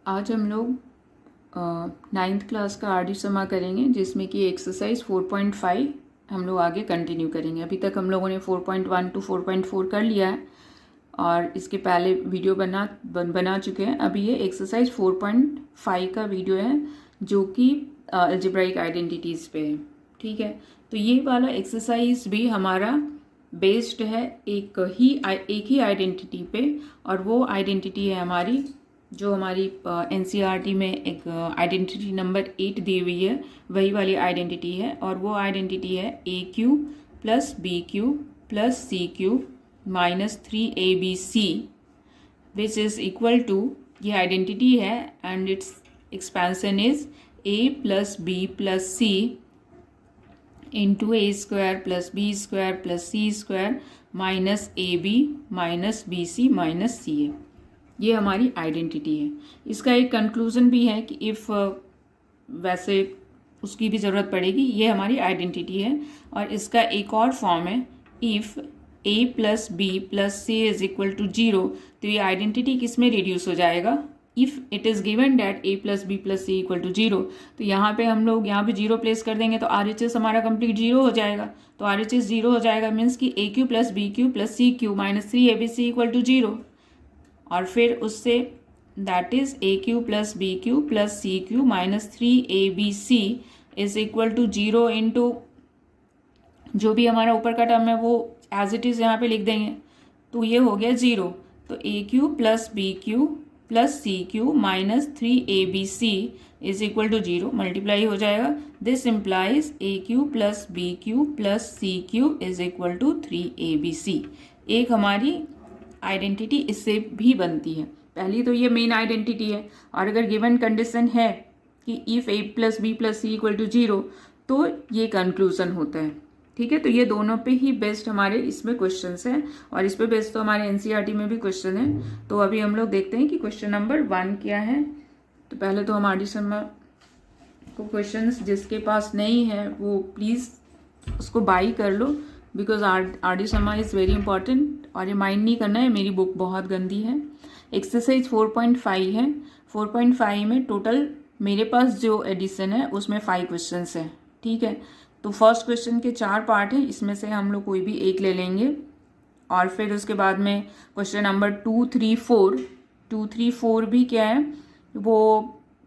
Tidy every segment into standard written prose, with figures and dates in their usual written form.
आज हम लोग 9th क्लास का आरडी समा करेंगे, जिसमें कि एक्सरसाइज 4.5 हम लोग आगे कंटिन्यू करेंगे। अभी तक हम लोगों ने 4.1 to 4.4 कर लिया है और इसके पहले वीडियो बना चुके हैं। अभी ये एक्सरसाइज 4.5 का वीडियो है जो कि अलजेब्राइक आइडेंटिटीज़ पे है। ठीक है, तो ये वाला एक्सरसाइज भी हमारा बेस्ड है एक ही आइडेंटिटी पे, और वो आइडेंटिटी है हमारी जो हमारी एनसीईआरटी में एक आइडेंटिटी नंबर 8 दी हुई है, वही वाली आइडेंटिटी है। और वो आइडेंटिटी है AQ plus BQ plus CQ minus 3ABC which is equal to, ये आइडेंटिटी है and its expansion is A plus B plus C into A square plus B square plus C square minus AB minus BC minus CA। ये हमारी identity है। इसका एक conclusion भी है कि इफ़ वैसे उसकी भी ज़रूरत पड़ेगी, ये हमारी आइडेंटिटी है। और इसका एक और फॉर्म है, if A plus B plus C is equal to 0, तो ये आइडेंटिटी किस में रिड्यूस हो जाएगा? If it is given that A plus B plus C equal to 0, तो यहाँ पे हम लोग यहाँ पे 0 प्लेस कर देंगे तो RHS हमारा कंप्लीट 0 हो जाएगा। तो RHS 0 हो जाएगा मीन्स कि AQ plus BQ plus CQ minus 3ABC equal to 0। और फिर उससे that is AQ plus BQ plus CQ minus 3ABC is equal to 0 into जो भी हमारा ऊपर का टर्म है वो एज इट इज़ यहाँ पे लिख देंगे, तो ये हो गया 0। तो AQ plus BQ plus CQ minus 3ABC is equal to 0 multiply हो जाएगा। This implies AQ plus BQ plus CQ is equal to 3ABC। एक हमारी आइडेंटिटी इससे भी बनती है। पहली तो ये मेन आइडेंटिटी है, और अगर गिवन कंडीशन है कि if A plus B plus C equal to 0, तो ये कंक्लूजन होता है। ठीक है, तो ये दोनों पे ही बेस्ड हमारे इसमें क्वेश्चंस हैं, और इस पे बेस्ड तो हमारे एनसीईआरटी में भी क्वेश्चन है। तो अभी हम लोग देखते हैं कि क्वेश्चन नंबर 1 क्या है। तो पहले तो हम आरडी शर्मा को क्वेश्चंस जिसके पास नहीं है वो प्लीज़ उसको बाई कर लो, because RD Sharma is very important. और ये माइंड नहीं करना है, मेरी बुक बहुत गंदी है। एक्सरसाइज 4.5 है। 4.5 में टोटल मेरे पास जो एडिशन है उसमें 5 क्वेश्चंस हैं। ठीक है, तो फर्स्ट क्वेश्चन के 4 पार्ट हैं, इसमें से हम लोग कोई भी एक ले लेंगे। और फिर उसके बाद में क्वेश्चन नंबर 2, 3, 4, 2, 3, 4 भी क्या है, वो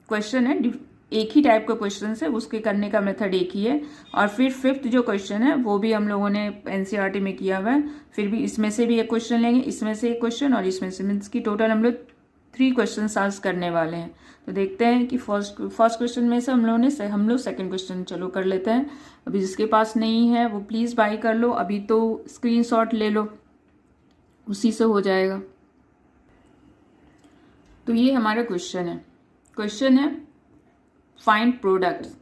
क्वेश्चन है, एक ही टाइप का क्वेश्चन है, उसके करने का मेथड एक ही है। और फिर 5th जो क्वेश्चन है वो भी हम लोगों ने एनसीईआरटी में किया हुआ है। फिर भी इसमें से भी एक क्वेश्चन लेंगे, इसमें से एक क्वेश्चन और इसमें से, मीन्स की टोटल हम लोग 3 क्वेश्चन सॉल्व करने वाले हैं। तो देखते हैं कि फर्स्ट क्वेश्चन में से हम लोग सेकेंड क्वेश्चन चलो कर लेते हैं। अभी जिसके पास नहीं है वो प्लीज़ बाई कर लो, अभी तो स्क्रीनशॉट ले लो, उसी से हो जाएगा। तो ये हमारा क्वेश्चन है फाइंड प्रोडक्ट्स।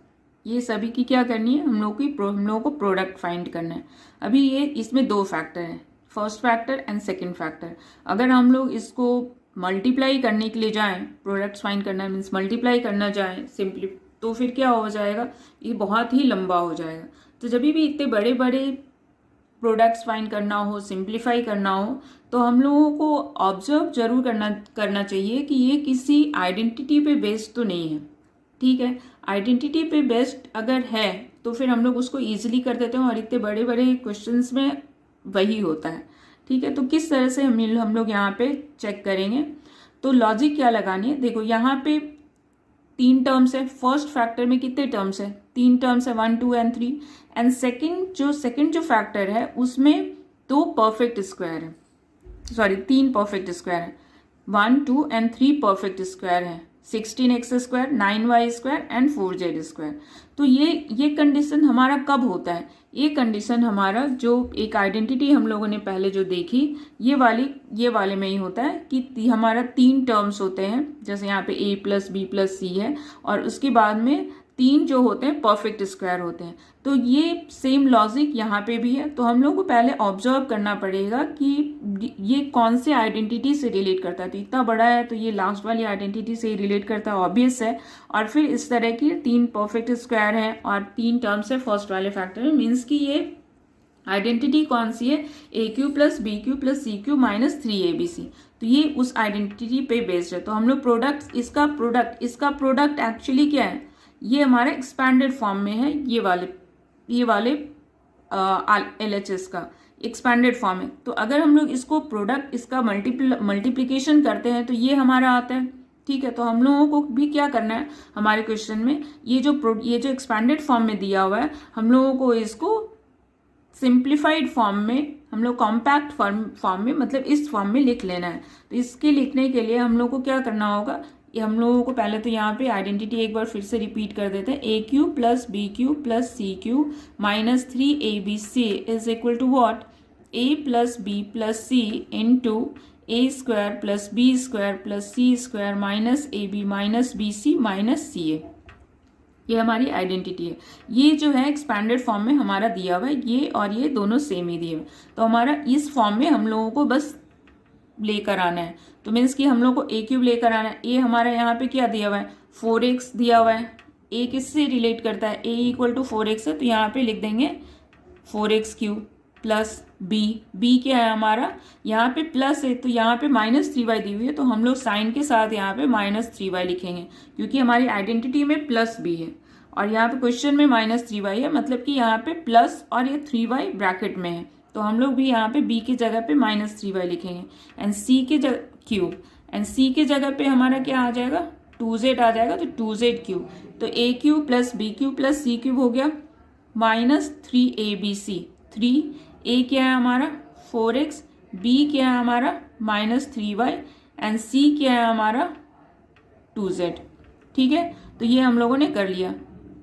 ये सभी की क्या करनी है, हम लोगों को प्रोडक्ट फाइंड करना है। अभी ये इसमें 2 फैक्टर हैं, first factor and second factor. अगर हम लोग इसको मल्टीप्लाई करने के लिए जाएं, प्रोडक्ट्स फाइंड करना है मीन्स मल्टीप्लाई करना जाएं सिंपली, तो फिर क्या हो जाएगा, ये बहुत ही लंबा हो जाएगा। तो जब भी इतने बड़े बड़े प्रोडक्ट्स फाइंड करना हो, सिंप्लीफाई करना हो, तो हम लोगों को ऑब्जर्व जरूर करना चाहिए कि ये किसी आइडेंटिटी पे बेस्ड तो नहीं है। ठीक है, आइडेंटिटी पे बेस्ड अगर है तो फिर हम लोग उसको ईजिली कर देते हैं, और इतने बड़े बड़े क्वेश्चंस में वही होता है। ठीक है, तो किस तरह से हम लोग यहाँ पे चेक करेंगे, तो लॉजिक क्या लगानी है। देखो यहाँ पे 3 टर्म्स है, फर्स्ट फैक्टर में कितने टर्म्स है, 3 टर्म्स है, 1, 2 एंड 3। एंड सेकेंड जो फैक्टर है उसमें 2 परफेक्ट स्क्वायर है, सॉरी 3 परफेक्ट स्क्वायर है, 1, 2 एंड 3 परफेक्ट स्क्वायर है, 16x square, 9y square and 4z square. तो ये कंडीशन हमारा कब होता है, ये कंडीशन हमारा जो एक आइडेंटिटी हम लोगों ने पहले जो देखी, ये वाले में ही होता है कि हमारा 3 टर्म्स होते हैं, जैसे यहाँ पे A plus B plus C है, और उसके बाद में 3 जो होते हैं परफेक्ट स्क्वायर होते हैं। तो ये सेम लॉजिक यहाँ पे भी है। तो हम लोग को पहले ऑब्जर्व करना पड़ेगा कि ये कौन से आइडेंटिटी से रिलेट करता है। तो इतना बड़ा है तो ये लास्ट वाली आइडेंटिटी से रिलेट करता है, ऑब्वियस है। और फिर इस तरह की 3 परफेक्ट स्क्वायर हैं और 3 टर्म्स है फर्स्ट वाले फैक्टर में, मीन्स कि ये आइडेंटिटी कौन सी है, a Q plus b Q plus c Q minus 3abc। तो ये उस आइडेंटिटी पे बेस्ड है। तो हम लोग इसका प्रोडक्ट एक्चुअली क्या है, ये हमारे एक्सपैंडेड फॉर्म में है, ये वाले LHS का एक्सपैंडेड फॉर्म है। तो अगर हम लोग इसको प्रोडक्ट इसका मल्टीप्लिकेशन करते हैं तो ये हमारा आता है। ठीक है, तो हम लोगों को भी क्या करना है, हमारे क्वेश्चन में ये जो एक्सपैंडेड फॉर्म में दिया हुआ है, हम लोगों को इसको सिंप्लीफाइड फॉर्म में, हम लोग कॉम्पैक्ट फॉर्म में, मतलब इस फॉर्म में लिख लेना है। तो इसके लिखने के लिए हम लोग को क्या करना होगा, ये हम लोगों को पहले तो यहाँ पे आइडेंटिटी एक बार फिर से रिपीट कर देते हैं। A Q plus b Q plus c Q minus 3abc is equal to what, a plus B plus c into a square plus b square plus c square minus ab minus bc minus ca। ये हमारी identity है। ये जो है expanded form में हमारा दिया हुआ है, ये और ये दोनों सेम ही दिए हुए। तो हमारा इस फॉर्म में हम लोगों को बस लेकर आना है। तो मीन्स कि हम लोग को ए क्यूब लेकर आना है। ए हमारा यहाँ पे क्या दिया हुआ है, 4x दिया हुआ है। ए किससे रिलेट करता है, ए इक्वल टू 4x है, तो यहाँ पे लिख देंगे 4x क्यूब प्लस बी क्या है हमारा, यहाँ पे प्लस है तो यहाँ पे माइनस 3y दी हुई है, तो हम लोग साइन के साथ यहाँ पे माइनस 3y लिखेंगे क्योंकि हमारी आइडेंटिटी में प्लस b है और यहाँ पे क्वेश्चन में माइनस 3y है, मतलब कि यहाँ पे प्लस और ये 3y ब्रैकेट में है। तो हम लोग भी यहाँ पे b की जगह पे माइनस 3y लिखेंगे एंड c के जगह क्यूब, एंड c के जगह पे हमारा क्या आ जाएगा, 2z आ जाएगा, तो 2z क्यूब। तो a cube plus b cube plus c cube हो गया माइनस 3abc। 3a क्या है हमारा 4x, b क्या है हमारा माइनस 3y एंड c क्या है हमारा 2z। ठीक है, तो ये हम लोगों ने कर लिया।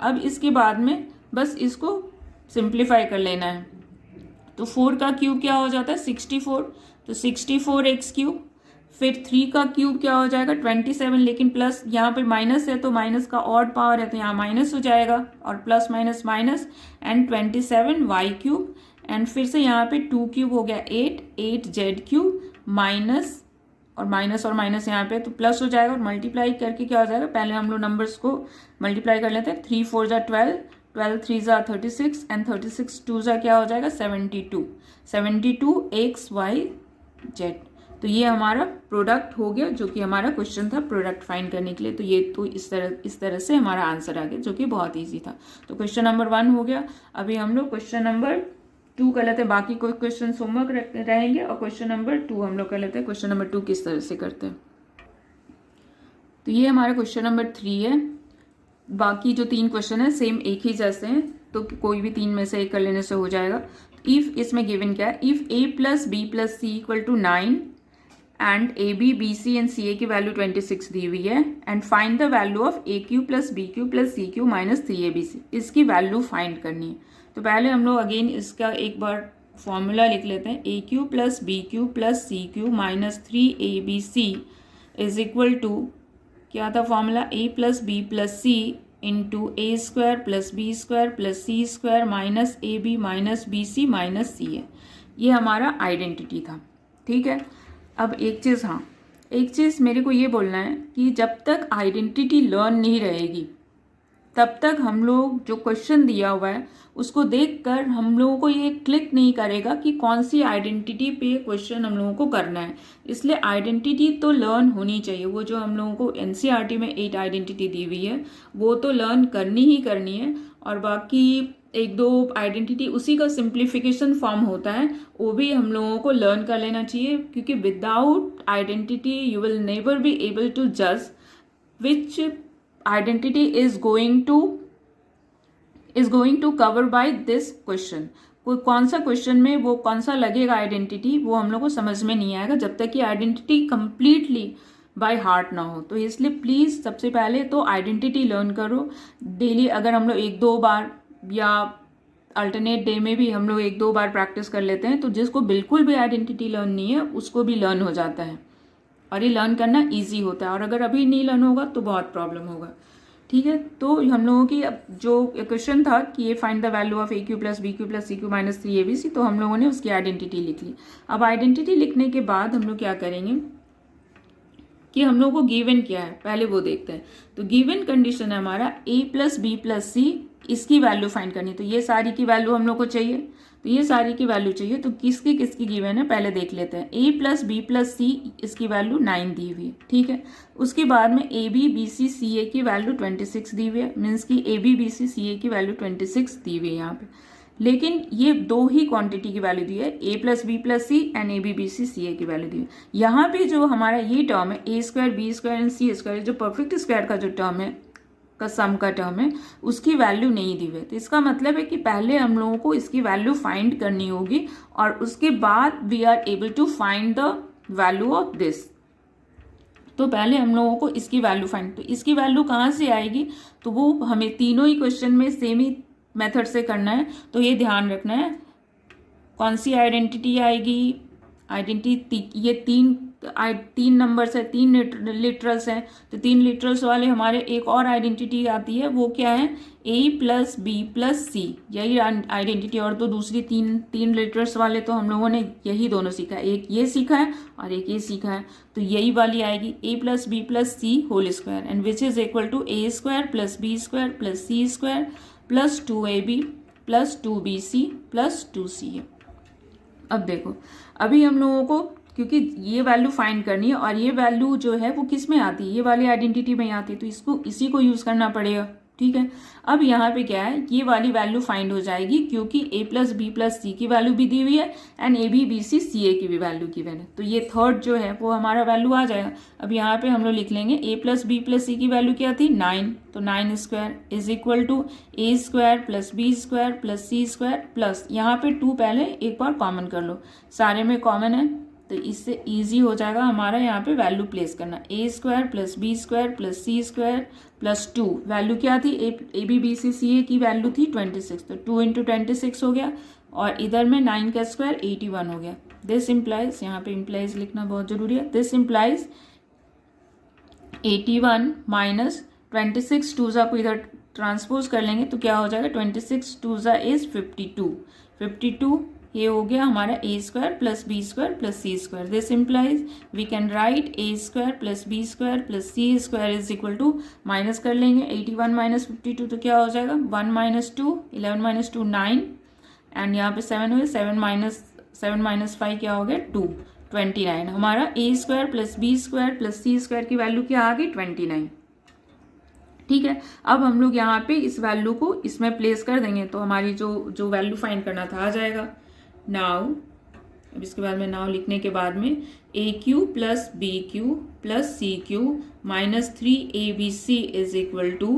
अब इसके बाद में बस इसको सिंप्लीफाई कर लेना है। तो 4 का क्यूब क्या हो जाता है 64, तो 64x क्यूब, फिर 3 का क्यूब क्या हो जाएगा 27, लेकिन प्लस यहाँ पे माइनस है तो माइनस का ऑड पावर है तो यहाँ माइनस हो जाएगा और plus minus minus and 27y cube and फिर से यहाँ पे 2 क्यूब हो गया 8z क्यूब माइनस और माइनस यहाँ पे तो प्लस हो जाएगा और मल्टीप्लाई करके क्या हो जाएगा, पहले हम लोग नंबर्स को मल्टीप्लाई कर लेते हैं। 3 4 जा 12, 12 3 जा 36 एंड 36 2 जा क्या हो जाएगा 72 x y z। तो ये हमारा प्रोडक्ट हो गया, जो कि हमारा क्वेश्चन था प्रोडक्ट फाइंड करने के लिए। तो ये तो इस तरह से हमारा आंसर आ गया, जो कि बहुत ईजी था। तो क्वेश्चन नंबर 1 हो गया। अभी हम लोग क्वेश्चन नंबर 2 कर लेते हैं, बाकी कोई क्वेश्चन होमवर्क रहेंगे और क्वेश्चन नंबर 2 हम लोग कर लेते हैं। क्वेश्चन नंबर 2 किस तरह से करते हैं, तो ये हमारा क्वेश्चन नंबर 3 है। बाकी जो 3 क्वेश्चन है सेम एक ही जैसे हैं, तो कोई भी 3 में से एक कर लेने से हो जाएगा। इफ इसमें गिवन क्या है, if a plus B plus c equal to 9 and a b b c and c a की वैल्यू 26 दी हुई है and find the value of a Q plus b Q plus c Q minus 3abc, इसकी value find करनी है। तो पहले हम लोग अगेन इसका एक बार फॉर्मूला लिख लेते हैं। A Q plus b Q plus c Q minus 3abc is equal to क्या था formula, a plus B plus c into a square plus b square plus c square minus a b minus b c minus c है। ये हमारा identity था। ठीक है, अब एक चीज़ मेरे को ये बोलना है कि जब तक आइडेंटिटी लर्न नहीं रहेगी तब तक हम लोग जो क्वेश्चन दिया हुआ है उसको देखकर हम लोगों को ये क्लिक नहीं करेगा कि कौन सी आइडेंटिटी पे क्वेश्चन हम लोगों को करना है। इसलिए आइडेंटिटी तो लर्न होनी चाहिए। वो जो हम लोगों को एनसीईआरटी में 8 आइडेंटिटी दी हुई है वो तो लर्न करनी ही करनी है, और बाकी 1-2 आइडेंटिटी उसी का सिंप्लीफिकेशन फॉर्म होता है, वो भी हम लोगों को लर्न कर लेना चाहिए, क्योंकि without identity you will never be able to जज which identity is going to cover by this question। कोई कौन सा क्वेश्चन में वो कौन सा लगेगा आइडेंटिटी, वो हम लोग को समझ में नहीं आएगा जब तक कि आइडेंटिटी कंप्लीटली बाय हार्ट ना हो। तो इसलिए प्लीज़ सबसे पहले तो आइडेंटिटी लर्न करो डेली। अगर हम लोग 1-2 बार या अल्टरनेट डे में भी हम लोग 1-2 बार प्रैक्टिस कर लेते हैं तो जिसको बिल्कुल भी आइडेंटिटी लर्न नहीं है उसको भी लर्न हो जाता है, और ये लर्न करना इजी होता है। और अगर अभी नहीं लर्न होगा तो बहुत प्रॉब्लम होगा। ठीक है, तो हम लोगों की जो क्वेश्चन था कि ये find the value of a Q plus b Q plus c Q minus 3abc, तो हम लोगों ने उसकी आइडेंटिटी लिख ली। अब आइडेंटिटी लिखने के बाद हम लोग क्या करेंगे कि हम लोगों को गिवन क्या है पहले वो देखते हैं। तो गिवन कंडीशन है हमारा a प्लस बी प्लस सी इसकी वैल्यू फाइंड करनी है। तो ये सारी की वैल्यू हम लोग को चाहिए, तो ये सारी की वैल्यू चाहिए। तो किसकी किसकी गिवन है पहले देख लेते हैं। a प्लस बी प्लस सी, इसकी वैल्यू 9 दी हुई है, ठीक है। उसके बाद में ए b b c c a की वैल्यू 26 दी हुई है, मीन्स की ए b b c c a की वैल्यू 26 दी हुई है यहाँ पे। लेकिन ये दो ही क्वांटिटी की वैल्यू दी है, a plus B plus c and a b b c c a की वैल्यू दी है। यहाँ पे जो हमारा ये टर्म है a square b square and c square, जो परफेक्ट स्क्वायर का जो टर्म है, का सम का टर्म है, उसकी वैल्यू नहीं दी हुई है। तो इसका मतलब है कि पहले हम लोगों को इसकी वैल्यू फाइंड करनी होगी और उसके बाद we are able to find the value of this. तो पहले हम लोगों को इसकी वैल्यू फाइंड, तो इसकी वैल्यू कहाँ से आएगी, तो वो हमें तीनों ही क्वेश्चन में सेम ही मेथड से करना है। तो ये ध्यान रखना है कौन सी आइडेंटिटी आएगी। आइडेंटिटी ये तीन नंबर्स है, तीन लिटरल्स हैं, तो तीन लिटरल्स वाले हमारे एक और आइडेंटिटी आती है, वो क्या है, a प्लस बी प्लस सी, यही आइडेंटिटी। और तो दूसरी तीन लिटरल्स वाले तो हम लोगों ने यही दोनों सीखा है, एक ये सीखा है और एक ये सीखा है। तो यही वाली आएगी a plus B plus c whole square and which is equal to a square plus b square plus c square plus 2ab plus 2bc plus 2ca। अब देखो, अभी हम लोगों को क्योंकि ये वैल्यू फाइंड करनी है और ये वैल्यू जो है वो किस में आती है, ये वाली आइडेंटिटी में आती है, तो इसको इसी को यूज करना पड़ेगा, ठीक है। अब यहाँ पे क्या है, ये वाली वैल्यू फाइंड हो जाएगी क्योंकि a plus B plus c की वैल्यू भी दी हुई है and a b b c c a की भी वैल्यू गिवन है। तो ये थर्ड जो है वो हमारा वैल्यू आ जाएगा। अब यहाँ पे हम लोग लिख लेंगे a plus B plus c की वैल्यू क्या थी 9, तो 9 square is equal to a square plus b square plus c square plus यहाँ पे 2 पहले एक बार कॉमन कर लो, सारे में कॉमन है तो इससे इजी हो जाएगा हमारा यहाँ पे वैल्यू प्लेस करना। a square plus b square plus c square plus 2, value क्या थी, ए b b c c a की वैल्यू थी 26, तो 2 इंटू 26 हो गया और इधर में 9 का स्क्वायर 81 हो गया। दिस इम्प्लाइज, यहाँ पे इम्प्लाइज लिखना बहुत जरूरी है, दिस इम्प्लाइज 81 माइनस 26 टूजा को इधर ट्रांसपोज कर लेंगे तो क्या हो जाएगा, 26 टूजा इज 52 ये हो गया हमारा a square plus b square plus c square. This implies we can write a square plus b square plus c square is equal to, minus कर लेंगे 81 माइनस 52 तो क्या हो जाएगा 1 माइनस 2, 11 माइनस 2 9 एंड यहाँ पे 7 हो गया, 7 माइनस 5 क्या हो गया 2, 29। हमारा a square plus b square plus c square की वैल्यू क्या आ गई 29, ठीक है। अब हम लोग यहाँ पे इस वैल्यू को इसमें प्लेस कर देंगे तो हमारी जो वैल्यू फाइंड करना था आ जाएगा। नाउ अब इसके बाद में नाउ लिखने के बाद में a Q plus b Q plus c Q minus 3abc is equal to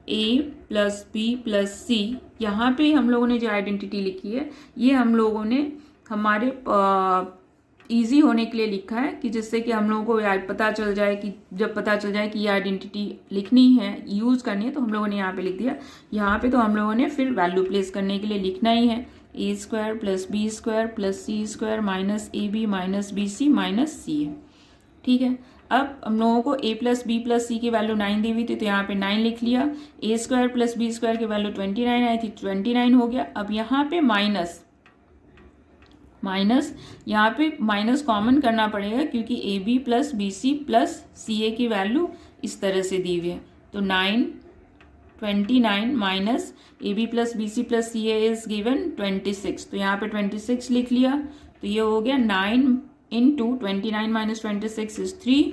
a plus B plus c. यहाँ पे हम लोगों ने जो आइडेंटिटी लिखी है ये हम लोगों ने हमारे इजी होने के लिए लिखा है कि जिससे कि हम लोगों को पता चल जाए कि जब पता चल जाए कि ये आइडेंटिटी लिखनी है यूज़ करनी है तो हम लोगों ने यहाँ पे लिख दिया। यहाँ पे तो हम लोगों ने फिर वैल्यू प्लेस करने के लिए लिखना ही है, a square plus b square plus c square minus a b minus b c minus c है, ठीक है। अब हम लोगों को a plus B plus c की वैल्यू 9 दी हुई थी तो यहाँ पे 9 लिख लिया, a square plus b square की वैल्यू 29 आई थी 29 हो गया। अब यहाँ पे माइनस यहाँ पे माइनस कॉमन करना पड़ेगा क्योंकि a b plus b c plus c a की वैल्यू इस तरह से दी हुई है, तो 29 minus a b plus b c plus c a is given 26, तो यहाँ पे 26 लिख लिया तो ये हो गया 9 इंटू 29 माइनस 26 इज 3,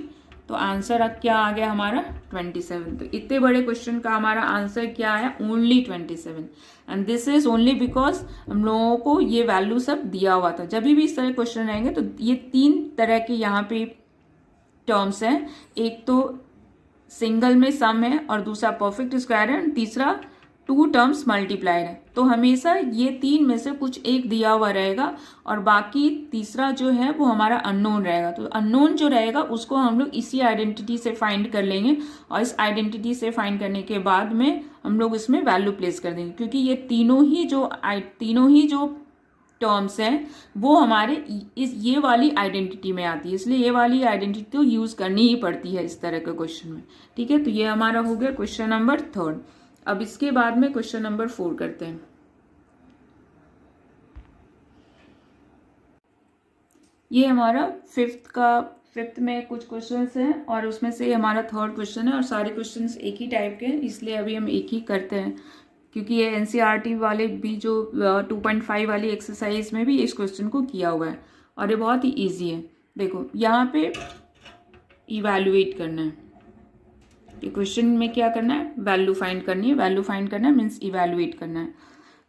तो आंसर अब क्या आ गया हमारा 27। तो इतने बड़े क्वेश्चन का हमारा आंसर क्या है only 27 and this is only because हम लोगों को ये वैल्यू सब दिया हुआ था। जब भी इस तरह क्वेश्चन रहेंगे तो ये 3 तरह के यहाँ पे टर्म्स हैं, एक तो सिंगल में सम है और दूसरा परफेक्ट स्क्वायर है और तीसरा 2 टर्म्स मल्टीप्लायर है। तो हमेशा ये 3 में से कुछ एक दिया हुआ रहेगा और बाकी तीसरा जो है वो हमारा अननोन रहेगा। तो अननोन जो रहेगा उसको हम लोग इसी आइडेंटिटी से फाइंड कर लेंगे और इस आइडेंटिटी से फाइंड करने के बाद में हम लोग इसमें वैल्यू प्लेस कर देंगे क्योंकि ये तीनों ही जो टर्म्स हैं वो हमारे ये वाली आइडेंटिटी में आती है, इसलिए ये वाली आइडेंटिटी तो यूज करनी ही पड़ती है इस तरह के क्वेश्चन में, ठीक है। तो ये हमारा हो गया क्वेश्चन नंबर 3। अब इसके बाद में क्वेश्चन नंबर 4 करते हैं। ये हमारा फिफ्थ में कुछ क्वेश्चंस हैं और उसमें से हमारा 3rd क्वेश्चन है और सारे क्वेश्चंस एक ही टाइप के हैं, इसलिए अभी हम एक ही करते हैं। क्योंकि ये एनसीईआरटी वाले भी जो 2.5 वाली एक्सरसाइज में भी इस क्वेश्चन को किया हुआ है और ये बहुत ही ईजी है। देखो यहाँ पे इवैल्यूएट करना है, ये क्वेश्चन में क्या करना है, वैल्यू फाइंड करनी है। वैल्यू फाइंड करना है मीन्स इवैल्यूएट करना है।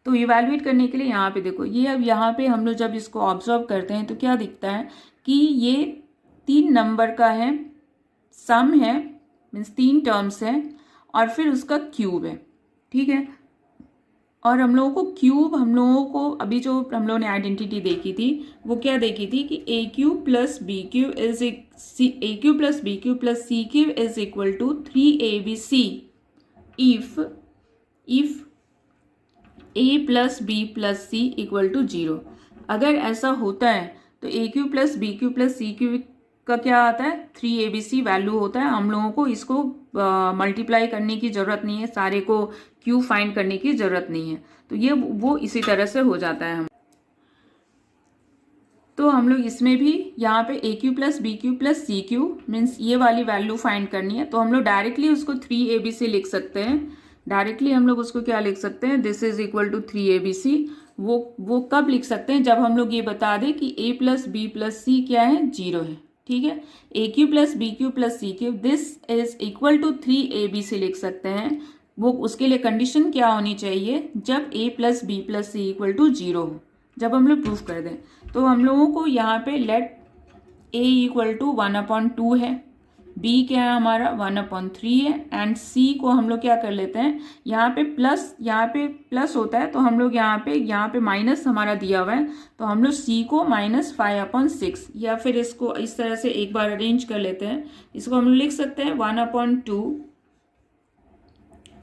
तो इवैल्यूएट करने के लिए यहाँ पे देखो, ये अब यहाँ पे हम लोग जब इसको ऑब्जर्व करते हैं तो क्या दिखता है कि ये 3 नंबर का है, सम है मीन्स 3 टर्म्स है और फिर उसका क्यूब है, ठीक है। और हम लोगों को क्यूब, हम लोगों को अभी जो हम लोगों ने आइडेंटिटी देखी थी वो क्या देखी थी कि a cube plus b cube is a cube plus b cube plus c cube is equal to 3abc if a plus B plus c equal to 0। अगर ऐसा होता है तो a cube plus b cube plus c cube का क्या आता है, 3abc value होता है। हम लोगों को इसको मल्टीप्लाई करने की ज़रूरत नहीं है, सारे को क्यू फाइंड करने की ज़रूरत नहीं है। तो ये वो इसी तरह से हो जाता है। तो हम लोग इसमें भी यहाँ पे a Q plus b Q plus c cube means ये वाली वैल्यू फाइंड करनी है। तो हम लोग डायरेक्टली उसको 3abc लिख सकते हैं। डायरेक्टली हम लोग उसको क्या लिख सकते हैं, this is equal to 3abc। वो कब लिख सकते हैं, जब हम लोग ये बता दें कि a प्लस बी प्लस सी क्या है, 0 है, ठीक है। A Q plus b Q plus c cube this is equal to 3abc लिख सकते हैं। वो उसके लिए कंडीशन क्या होनी चाहिए, जब a plus B plus c equal to 0 हो, जब हम लोग प्रूफ कर दें। तो हम लोगों को यहाँ पे लेट a इक्वल टू 1/2 है, b क्या है हमारा 1/3 है एंड c को हम लोग क्या कर लेते हैं, यहाँ पे प्लस होता है तो हम लोग यहाँ पे माइनस हमारा दिया हुआ है तो हम लोग c को -5/6 या फिर इसको इस तरह से एक बार अरेंज कर लेते हैं। इसको हम लोग लिख सकते हैं 1/2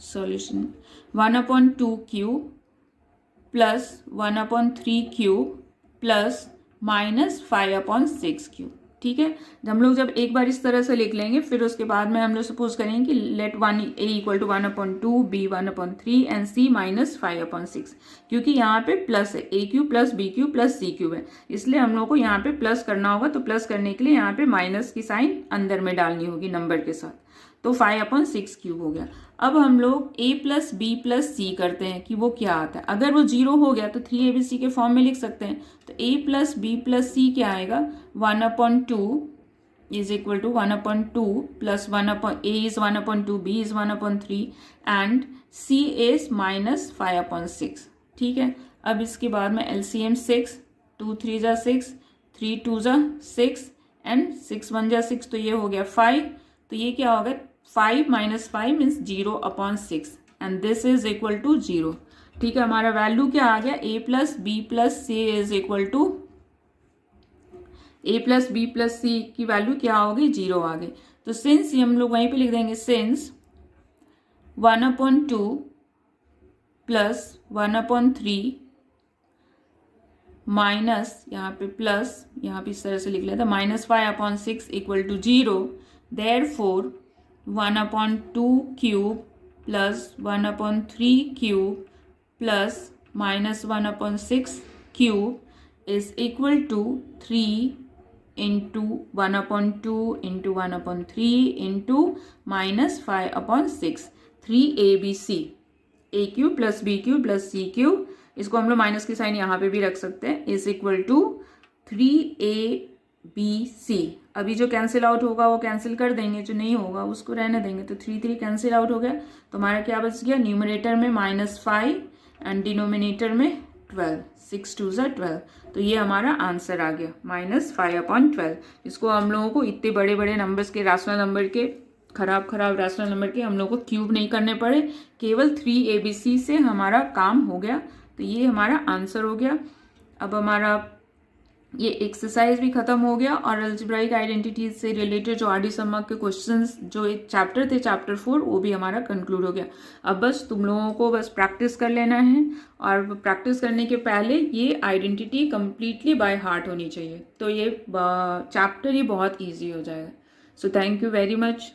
solution 1/2 cube plus 1/3 cube plus -5/6 cube, ठीक है। हम लोग जब एक बार इस तरह से लिख लेंगे फिर उसके बाद में हम लोग सपोज करेंगे कि let a equal to 1/2 b 1/3 and c -5/6, क्योंकि यहाँ पे प्लस है, a cube plus b cube plus c cube है, इसलिए हम लोग को यहाँ पे प्लस करना होगा। तो प्लस करने के लिए यहाँ पे माइनस की साइन अंदर में डालनी होगी नंबर के साथ, तो 5/6 क्यूब हो गया। अब हम लोग a प्लस बी प्लस सी करते हैं कि वो क्या आता है। अगर वो 0 हो गया तो 3abc के फॉर्म में लिख सकते हैं। तो a प्लस बी प्लस सी क्या आएगा, 1/2 is equal to 1/2 plus a is 1/2 b is 1/3 and c is -5/6, ठीक है। अब इसके बाद में LCM 6, 2 3 जा 6, 3 2 जा 6 एंड 6 1 जा 6, तो ये हो गया 5। तो ये क्या होगा, 5 - 5 means 0/6 and this is equal to 0, ठीक है। हमारा वैल्यू क्या आ गया, a plus B plus c is equal to a plus B plus c की वैल्यू क्या होगी, 0 आ गई। तो सिंस हम लोग वहीं पे लिख देंगे, सिंस 1/2 प्लस 1/3 माइनस यहाँ पे प्लस, यहाँ पे इस तरह से लिख लेते हैं -5/6 equal to 0, therefore 1/2 cube plus 1/3 cube plus -1/6 cube is equal to 3 into 1/2 into 1/3 into -5/6, 3abc a cube plus b cube plus c cube, इसको हम लोग माइनस की साइन यहाँ पे भी रख सकते हैं, इज इक्वल टू 3abc। अभी जो कैंसिल आउट होगा वो कैंसिल कर देंगे, जो नहीं होगा उसको रहने देंगे। तो 3 3 कैंसिल आउट हो गया, तो हमारा क्या बच गया, न्यूमरेटर में -5 एंड डिनोमिनेटर में 12, 6 2 ज़ा 12। तो ये हमारा आंसर आ गया -5/12। इसको हम लोगों को इतने बड़े बड़े नंबर्स के, रैशनल नंबर के, खराब रैशनल नंबर के हम लोग को क्यूब नहीं करने पड़े, केवल 3abc से हमारा काम हो गया। तो ये हमारा आंसर हो गया। अब हमारा ये एक्सरसाइज भी खत्म हो गया और अलजेब्राइक आइडेंटिटीज से रिलेटेड जो आर डी सम्मा के क्वेश्चंस जो एक चैप्टर थे, चैप्टर 4, वो भी हमारा कंक्लूड हो गया। अब बस तुम लोगों को बस प्रैक्टिस कर लेना है और प्रैक्टिस करने के पहले ये आइडेंटिटी कंप्लीटली बाय हार्ट होनी चाहिए, तो ये चैप्टर ही बहुत ईजी हो जाएगा। So thank you very much.